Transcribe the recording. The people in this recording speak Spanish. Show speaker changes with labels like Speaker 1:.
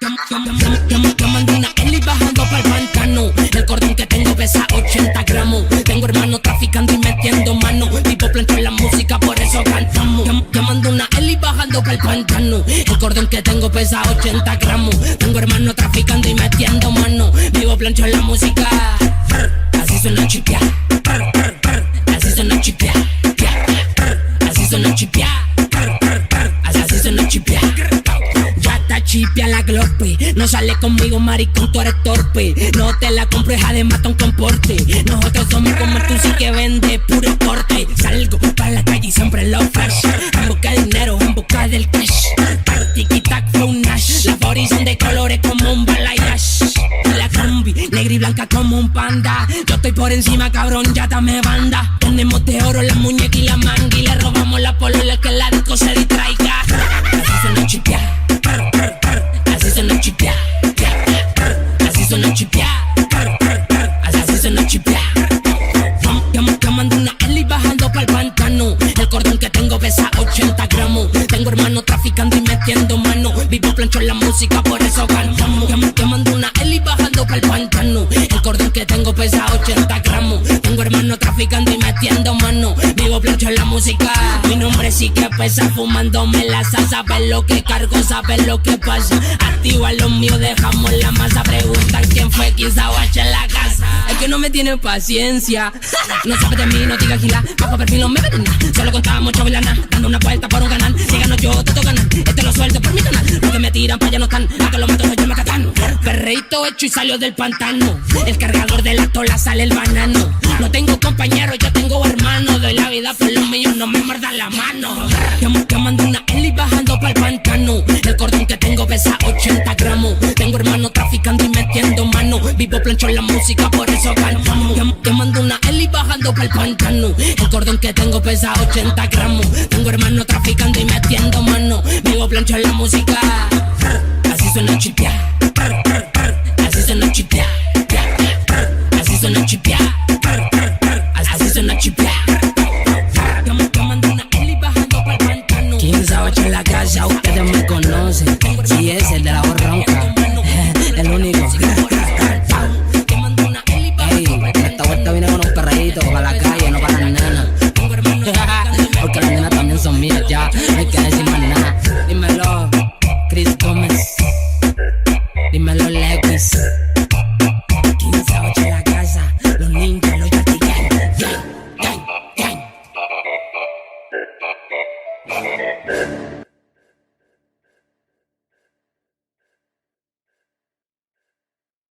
Speaker 1: Yo mando una Eli bajando pa'l pantano. El cordón que tengo pesa 80 gramos. Tengo hermano traficando y metiendo mano. Tipo plancho en la música, por eso cantamos. Yo mando una Eli bajando pa'l pantano. El cordón que tengo pesa 80 gramos. Tengo hermano traficando y metiendo mano. Vivo plancho en la música. Así suena chipia. Así suena chipia. Así suena chipia. Así suena chipia. Chipia la glope, no sale conmigo maricón, tú eres torpe. No te la compro, hija de matón con porte. Nosotros somos como tú, sí que vende puro corte. Salgo para la calle y siempre lo fresh. En busca de dinero, en busca del cash. Tiki-tac, flow nash. Las boris son de colores como un balayage. La combi, negra y blanca como un panda. Yo estoy por encima, cabrón, ya dame banda. Tenemos de oro la muñeca y la manga. Y le robamos la polola que la disco se distraiga. Así suena chipia. Así suena chipia, así suena chipia, así suena chipia. Yo mando una Eli bajando pa'l pantano. El cordón que tengo pesa 80 gramos. Tengo hermano traficando y metiendo mano. Vivo plancho en la música, por eso cantamos. Yo mando una Eli bajando pa'l pantano. El cordón que tengo pesa 80 gramos. Tengo hermano traficando y metiendo mano. Vivo plancho en la música. Mi nombre sí que pesa, fumándome la salsa. Sabes lo que cargo, sabes lo que pasa. Activa lo mío, dejamos la masa. Preguntan quién fue, quizá guache en la casa. Es que no me tiene paciencia. No sabes de mí, no digas gila. Bajo perfil no me ven nada. Solo contamos chavilana, dando una vuelta por un canal. Si gano yo, te toca ganar. Este lo suelto por mi canal. Los que me tiran pa' allá no están. A que lo mato yo me catano. Perreito hecho y salió del pantano. El cargador de la tola sale el banano. No tengo compañero, yo tengo hermano. Doy la vida por los míos, no me muerdan la mano. Yo mando una Eli bajando pa'l pantano. El cordón que tengo pesa 80 gramos. Tengo hermano traficando y metiendo mano. Vivo plancho en la música, por eso cantamos. Yo mando una Eli bajando pa'l pantano. El cordón que tengo pesa 80 gramos. Tengo hermano traficando y metiendo mano. Vivo plancho en la música. Así suena chipia. Así suena chipia. Así suena chipia. Así suena chipia. Yo mando una Eli bajando pa'l pantano. 15 en la casa, ustedes me conocen. Si es el de la voz ronca, el único. Ey, esta vuelta viene con un perreíto para la calle, no para las nenas. Porque las nenas también son mías, ya no hay que decir más nada. Dímelo, Chris Gómez. Dímelo, Lewis. 15 en la casa, los ninjas, los yati gang. Gang, gang, gang.